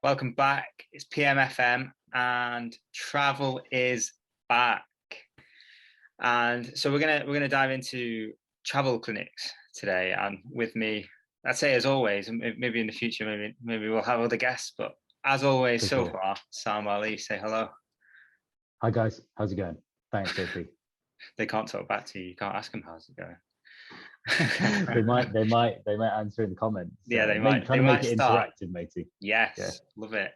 Welcome back. It's PMfm and travel is back. And so we're gonna dive into travel clinics today. And with me, I'd say as always, and maybe in the future, maybe we'll have other guests, but as always, so far, Sam Ali, say hello. Hi guys, how's it going? Thanks, JP. They can't talk back to you. You can't ask them how's it going. they might answer in the comments. Yeah, they might. Trying to make it interactive, matey. Yes, yeah. Love it.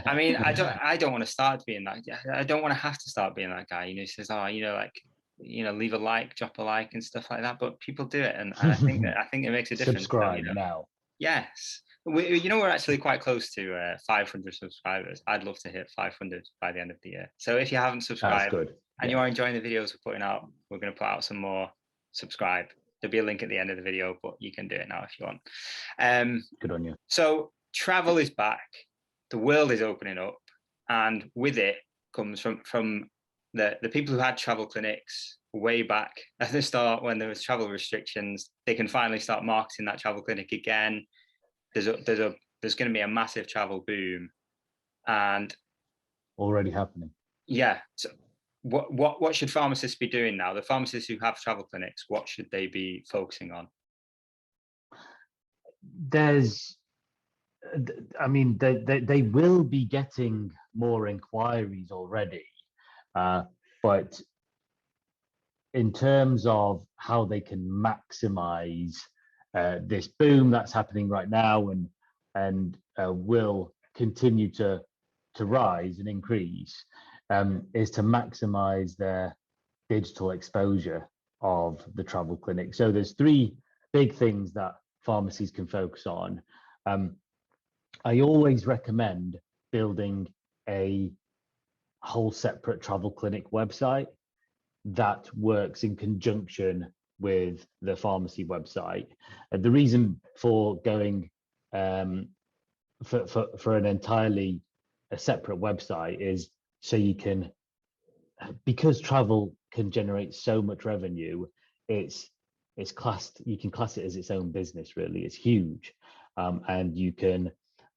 I mean, I don't want to start being that. I don't want to have to start being that guy. Who says, oh, leave a like, drop a like, and stuff like that. But people do it, and I think it makes a difference. Subscribe now. Yes, we're actually quite close to 500 subscribers. I'd love to hit 500 by the end of the year. So if you haven't subscribed and you are enjoying the videos we're putting out, we're going to put out some more. Subscribe. There'll be a link at the end of the video, but you can do it now if you want. Good on you. So travel is back. The world is opening up, and with it comes from the people who had travel clinics way back at the start when there was travel restrictions. They can finally start marketing that travel clinic again. There's going to be a massive travel boom, and already happening. Yeah. So what should pharmacists be doing now? The pharmacists who have travel clinics, what should they be focusing on? They will be getting more inquiries already, but in terms of how they can maximize this boom that's happening right now and will continue to rise and increase, is to maximize their digital exposure of the travel clinic. So there's three big things that pharmacies can focus on. I always recommend building a whole separate travel clinic website that works in conjunction with the pharmacy website. The reason for going for an entirely a separate website is so you can, because travel can generate so much revenue, you can class it as its own business. Really, it's huge, and you can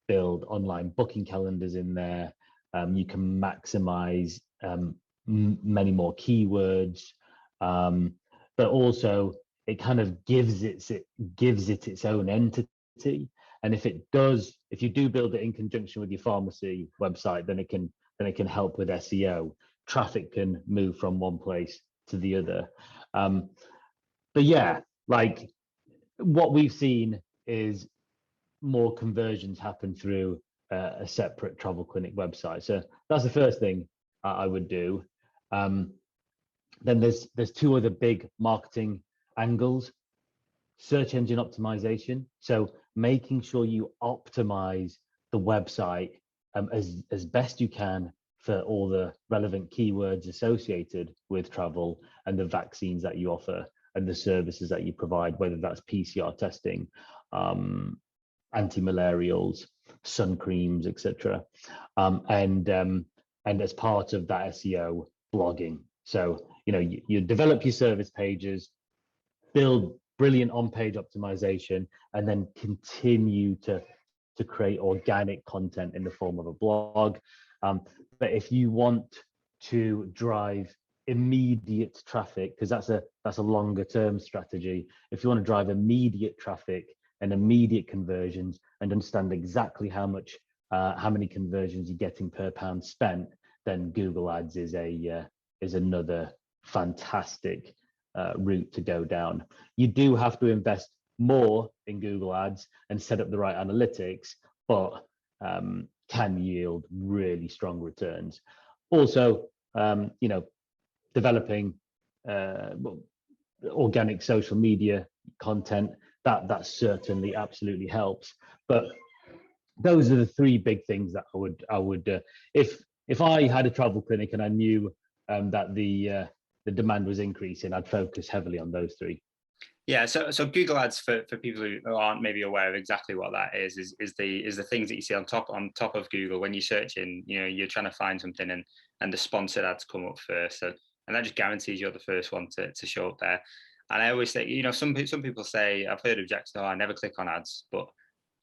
build online booking calendars in there. You can maximize many more keywords, but also it kind of gives it its own entity. And if you do build it in conjunction with your pharmacy website, then it can help with SEO. Traffic can move from one place to the other. But yeah, like what we've seen is more conversions happen through a separate travel clinic website. So that's the first thing I would do. Then there's two other big marketing angles. Search engine optimization. So making sure you optimize the website as best you can for all the relevant keywords associated with travel and the vaccines that you offer and the services that you provide, whether that's PCR testing, anti-malarials, sun creams, etc. And as part of that SEO, blogging. So you develop your service pages, build brilliant on-page optimization, and then continue to create organic content in the form of a blog. But if you want to drive immediate traffic, because that's a longer term strategy, if you want to drive immediate traffic and immediate conversions and understand exactly how many conversions you're getting per pound spent, then Google Ads is another fantastic route to go down. You do have to invest more in Google Ads and set up the right analytics, but can yield really strong returns. Also, developing organic social media content, that certainly absolutely helps. But those are the three big things that I would if I had a travel clinic and I knew that the demand was increasing, I'd focus heavily on those three. Yeah, so Google Ads for people who aren't maybe aware of exactly what that is the things that you see on top of Google when you're searching. You're trying to find something and the sponsored ads come up first, and that just guarantees you're the first one to show up there. And I always say, some people say, I've heard objections, I never click on ads, but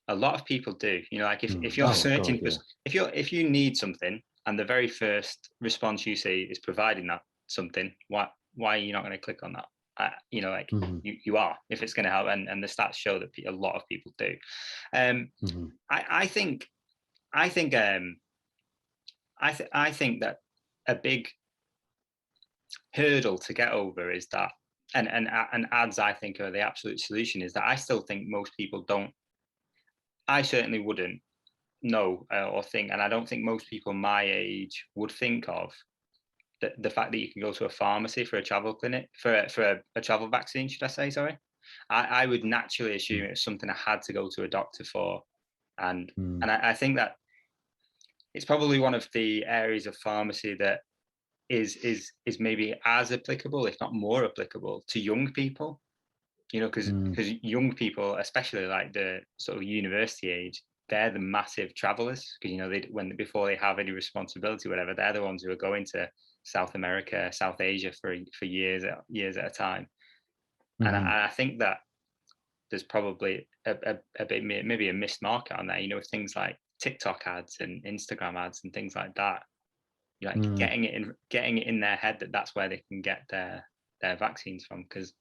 A lot of people do. Like if you're Oh God, searching for, yeah. if you need something and the very first response you see is providing that something, why are you not going to click on that? Like Hmm. you are, if it's going to help, and the stats show that a lot of people do. Um, Hmm. I think I think I think that a big hurdle to get over is that, and ads I think are the absolute solution, is that I still think most people don't. I certainly wouldn't know or think, and I don't think most people my age would think of the fact that you can go to a pharmacy for a travel clinic for a travel vaccine, should I say? Sorry, I would naturally assume it's something I had to go to a doctor for, and Mm. I think that it's probably one of the areas of pharmacy that is maybe as applicable, if not more applicable, to young people. Because Mm. young people, especially like the sort of university age, they're the massive travelers, because they, when before they have any responsibility, whatever, they're the ones who are going to South America, South Asia for years at a time. And Hmm. I think that there's probably a bit, maybe a missed market on there. With things like TikTok ads and Instagram ads and things like that. Like Mm. getting it in their head that that's where they can get their vaccines from. Because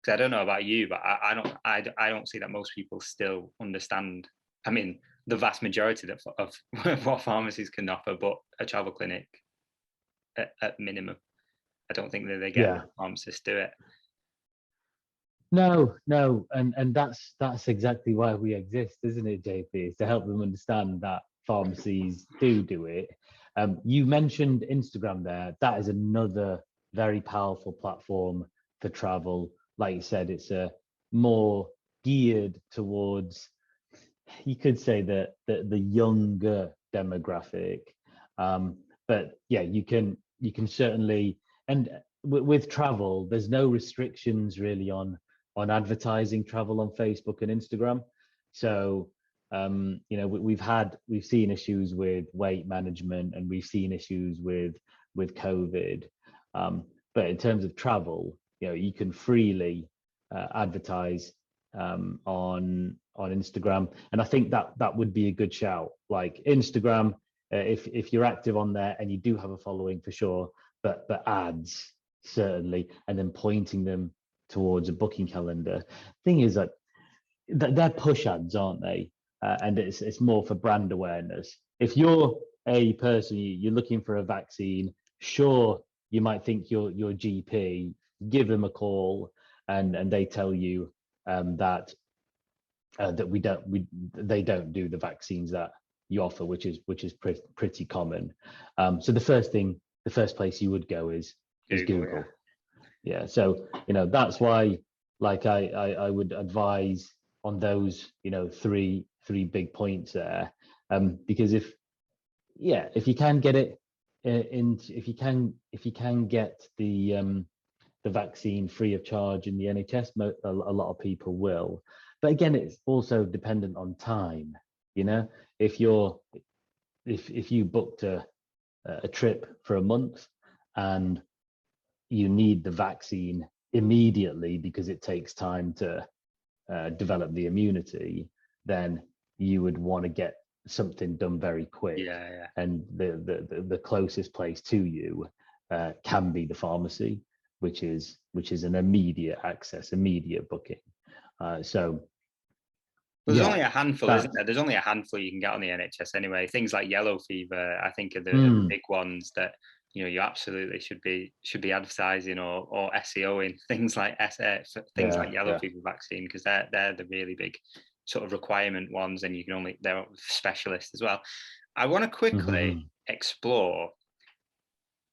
I don't know about you, but I don't see that most people still understand. I mean, the vast majority of what pharmacies can offer, but a travel clinic at minimum. I don't think that they get Yeah. enough pharmacists do it. No, no, and that's exactly why we exist, isn't it, JP? Is to help them understand that pharmacies do it. You mentioned Instagram there. That is another very powerful platform for travel. Like you said, it's a more geared towards, you could say that the younger demographic. But yeah, you can certainly, and with travel, there's no restrictions really on advertising travel on Facebook and Instagram. So we've seen issues with weight management, and we've seen issues with COVID. But in terms of travel, you can freely advertise on Instagram, and I think that would be a good shout. Like Instagram, if you're active on there and you do have a following for sure, but ads certainly, and then pointing them towards a booking calendar. Thing is that they're push ads, aren't they? And it's more for brand awareness. If you're a person, you're looking for a vaccine, sure, you might think your GP, give them a call, and they tell you that they don't do the vaccines that you offer, which is pretty common. So the first place you would go is Google, yeah. Google. Yeah, so that's why, like I would advise on those three big points there, because if you can get it if you can get the vaccine free of charge in the NHS, a lot of people will. But again, it's also dependent on time. If you booked a trip for a month and you need the vaccine immediately because it takes time to develop the immunity, then you would want to get something done very quick. Yeah. And the closest place to you can be the pharmacy, which is an immediate access, immediate booking. So There's yeah, only a handful, isn't that there? There's only a handful you can get on the NHS anyway. Things like yellow fever, I think, are the mm, big ones that you absolutely should be advertising or SEOing things like things like yellow yeah. fever vaccine, because they're the really big sort of requirement ones, and they're specialists as well. I want to quickly Hmm. explore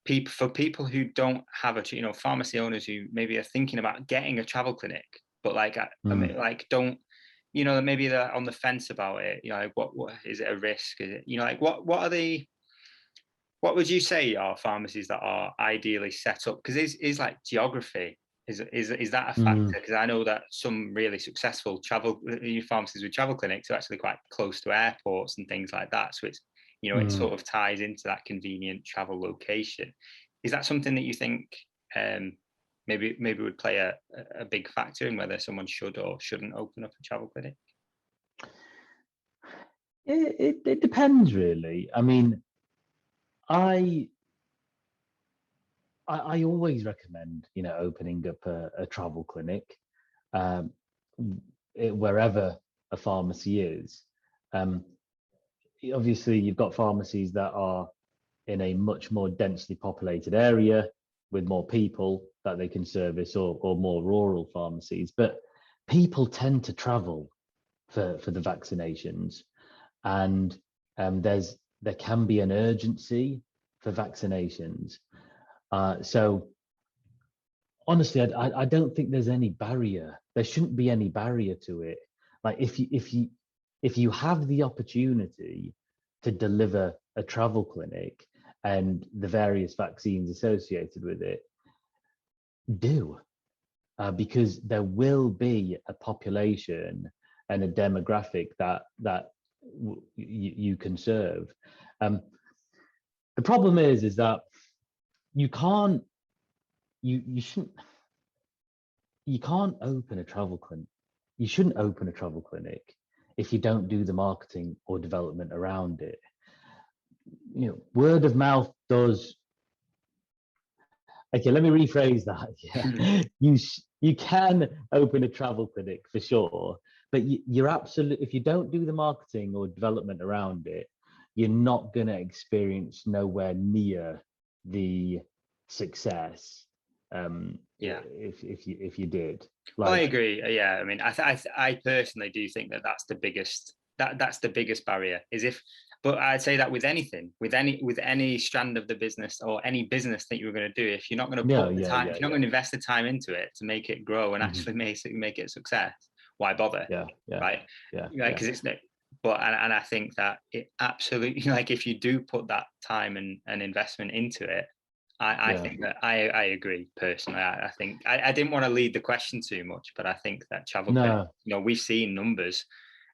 people who don't have pharmacy owners who maybe are thinking about getting a travel clinic, but I mean, Mm, like don't maybe they're on the fence about it. Like what is it a risk? Is it, like what are the what would you say are pharmacies that are ideally set up? Because is like geography, is that a mm, factor? Because I know that some really successful travel pharmacies with travel clinics are actually quite close to airports and things like that. So it's it mm. sort of ties into that convenient travel location. Is that something that you think maybe would play a big factor in whether someone should or shouldn't open up a travel clinic? It depends really. I mean, I I always recommend, opening up a travel clinic, um, wherever a pharmacy is. Um, Obviously, you've got pharmacies that are in a much more densely populated area with more people that they can service, or more rural pharmacies. But people tend to travel for the vaccinations, and there can be an urgency for vaccinations. So honestly, I don't think there's any barrier. There shouldn't be any barrier to it. Like if you have the opportunity to deliver a travel clinic and the various vaccines associated with it, do, because there will be a population and a demographic that you can serve. The problem is that you can't you shouldn't you can't open a travel clinic. You shouldn't open a travel clinic if you don't do the marketing or development around it. Word of mouth does. Okay, let me rephrase that. Yeah, you can open a travel clinic for sure, but you're absolutely, if you don't do the marketing or development around it, you're not going to experience nowhere near the success. Yeah. If you did. Well, I Like, agree. Yeah, I mean, I personally do think that that's the biggest barrier is if. But I'd say that with anything, with any strand of the business or any business that you're going to do, if you're not going to yeah, put the yeah, time, yeah, if you're not yeah. going to invest the time into it to make it grow and Hmm. actually make it a success, why bother? Yeah, yeah, Right? yeah, Right? yeah, Because it's no. But and I think that it absolutely, like, if you do put that time and investment into it, I yeah. think that I agree personally. I think I didn't want to lead the question too much, but I think that travel clinic, No, we've seen numbers,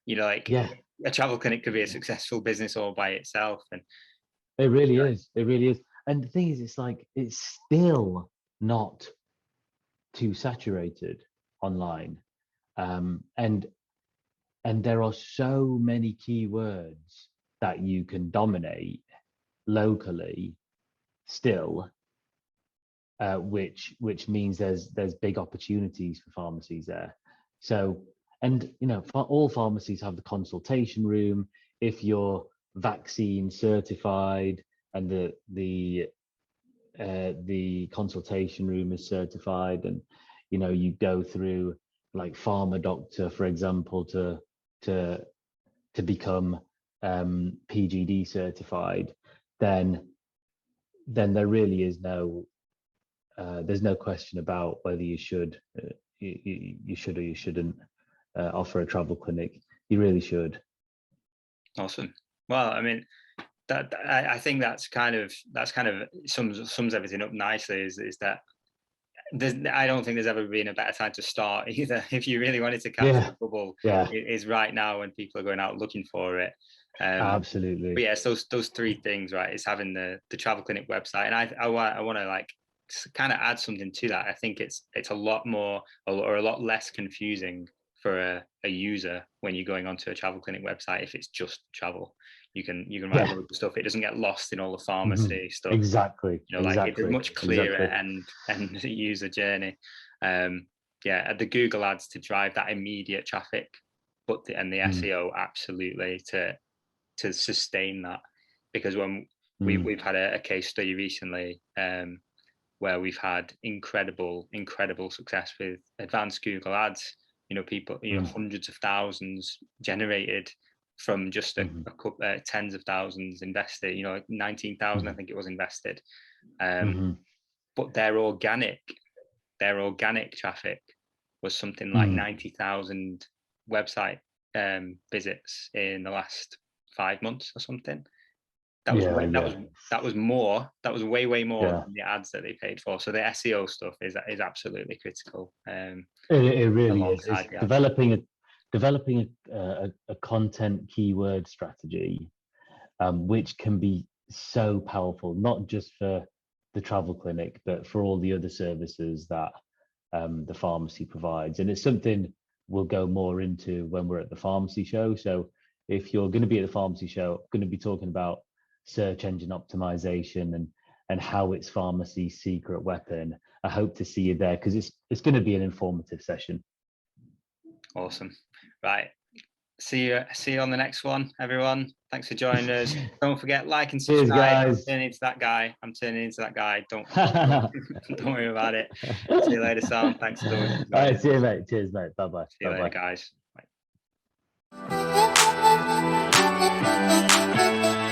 like yeah, a travel clinic could be a successful business all by itself. And it really is. It really is. And the thing is, it's like it's still not too saturated online. And there are so many keywords that you can dominate locally still, which means there's big opportunities for pharmacies there. So, and all pharmacies have the consultation room. If you're vaccine certified and the consultation room is certified, and you go through like pharma doctor, for example, to become PGD certified, then there really is there's no question about whether you should you should or you shouldn't offer a travel clinic. You really should. awesome. Well, I mean, I think that's kind of sums everything up nicely. Is that I don't think there's ever been a better time to start either. If you really wanted to capture Yeah, the bubble, yeah, it is right now when people are going out looking for it. But absolutely. yes, those three things, right? It's having the travel clinic website, and I want to like kind of add something to that. I think it's a lot more or a lot less confusing for a user when you're going onto a travel clinic website if it's just travel. You can write Yeah. loads of stuff. It doesn't get lost in all the Mhm. pharmacy stuff. Exactly, Like it's a exactly, much clearer exactly. and user journey. Yeah, the Google ads to drive that immediate traffic, but the Mm, SEO absolutely to sustain that, because when mm, we've had a case study recently, where we've had incredible success with advanced Google ads. People, mm, hundreds of thousands generated from just mhm, a couple, tens of thousands invested. Like 19,000, I mhm, think it was invested. Um, mhm, but their organic traffic was something like mm. 90,000 website visits in the last 5 months or something. That was Yeah, way, yeah, that was way more yeah. than the ads that they paid for. So the SEO stuff is absolutely critical, It really is. It's alongside the ads. developing a content keyword strategy, which can be so powerful, not just for the travel clinic, but for all the other services that the pharmacy provides. And it's something we'll go more into when we're at the pharmacy show. So if you're going to be at the pharmacy show, going to be talking about search engine optimization and how it's pharmacy's secret weapon. I hope to see you there because it's going to be an informative session. Awesome. Right. See you on the next one, everyone. Thanks for joining us. Don't forget, like and subscribe. Cheers, guys. I'm turning into that guy. Don't worry about it. See you later, Sam. Thanks as always. All right, see you, mate. Cheers, mate. Bye-bye. See you later, guys. Bye.